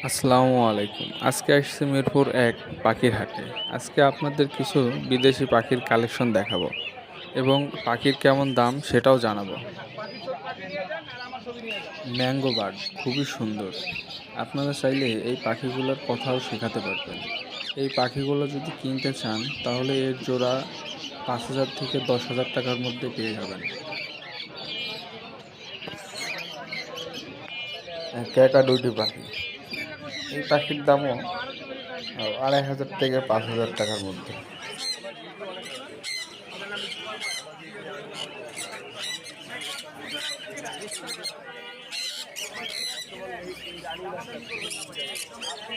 আসসালামু আলাইকুম। আজকে আসছি মিরপুর ১ পাখির হাটে। আজকে আপনাদের কিছু বিদেশি পাখির কালেকশন দেখাবো এবং পাখির কেমন দাম সেটাও জানাবো। ম্যাঙ্গো বার্ড খুবই সুন্দর। আপনারা চাইলে এই পাখিগুলোর কথাও শেখাতে পারবেন। এই পাখিগুলো যদি কিনতে চান তাহলে এর জোড়া ৫,০০০ থেকে ১০,০০০ টাকার মধ্যে পেয়ে যাবেন। ক্যাকাডুটি পাখি, এই পাখির দামও ২,৫০০ থেকে ৫,০০০ টাকার মধ্যে।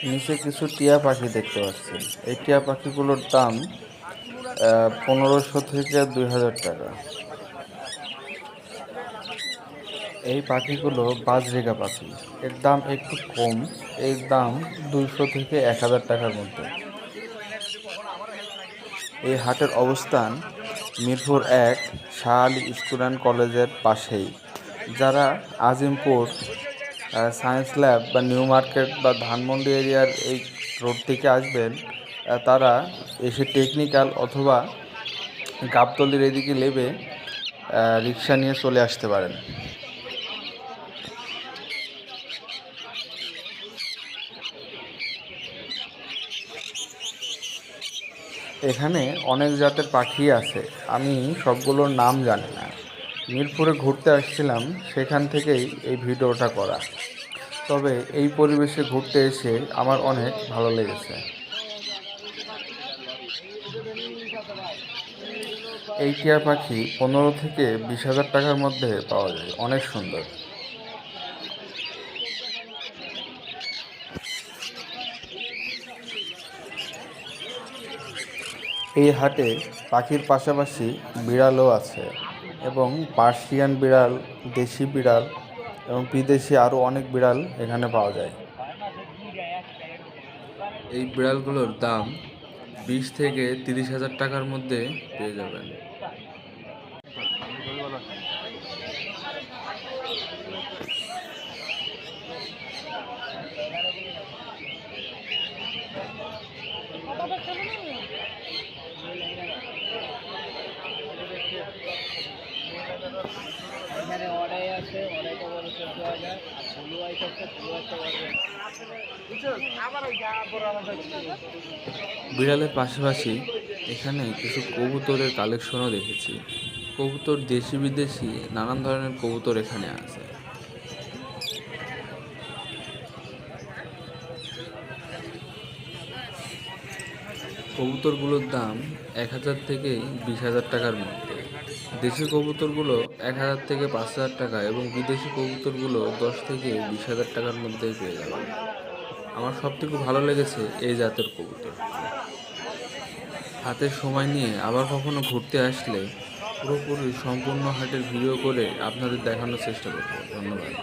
নিচে কিছু টিয়া পাখি দেখতে পাচ্ছেন। এই টিয়া পাখিগুলোর দাম ১৫০০ থেকে ২,০০০ টাকা। এই পাখিগুলো বাজরিকা পাখি, এর দাম একটু কম। এর দাম ২০০ থেকে ১,০০০ টাকার মধ্যে। এই হাটের অবস্থান মিরপুর ১ শাহ আলী স্কুল অ্যান্ড কলেজের পাশেই। যারা আজিমপুর সায়েন্স ল্যাব বা নিউ মার্কেট বা ধানমন্ডি এরিয়ার এই রোড থেকে আসবেন, তারা এসে টেকনিক্যাল অথবা গাবতলির এদিকে নেমে রিক্সা নিয়ে চলে আসতে পারেন। এখানে অনেক জাতের পাখি আছে, আমি সবগুলোর নাম জানি না। মিরপুরে ঘুরতে আসছিলাম, সেখান থেকেই এই ভিডিওটা করা। তবে এই পরিবেশে ঘুরতে এসে আমার অনেক ভালো লেগেছে। এই টিয়া পাখি ১৫ থেকে ২০,০০০ টাকার মধ্যে পাওয়া যায়, অনেক সুন্দর। এই হাটে পাখির পাশাপাশি বিড়ালও আছে এবং পার্সিয়ান বিড়াল, দেশি বিড়াল এবং বিদেশি আরও অনেক বিড়াল এখানে পাওয়া যায়। এই বিড়ালগুলোর দাম ২০ থেকে ৩০,০০০ টাকার মধ্যে পেয়ে যাবেন। এখানে অর্ডাই আছে, অর্ডাইটা বড় ১৪,০০০, ব্লু আইস আছে, ব্লু আইসটা বিড়ালের পাশাপাশি এখানে কিছু কবুতরের কালেকশনও দেখেছি। কবুতর দেশি বিদেশি নানান ধরনের কবুতর এখানে আছে। কবুতরগুলোর দাম ১,০০০ থেকে ২০,০০০ টাকার মধ্যে। দেশি কবুতরগুলো ১,০০০ থেকে ৫,০০০ টাকা এবং বিদেশি কবুতরগুলো ১০ থেকে ২০,০০০ টাকার মধ্যেই পেয়ে যাবেন। আমার সবথেকে ভালো লেগেছে এই জাতের কবুতর। হাতে সময় নিয়ে আবার কখনো ঘুরতে আসলে পুরোপুরি সম্পূর্ণ হাটের ভিডিও করে আপনাদের দেখানোর চেষ্টা করব। ধন্যবাদ।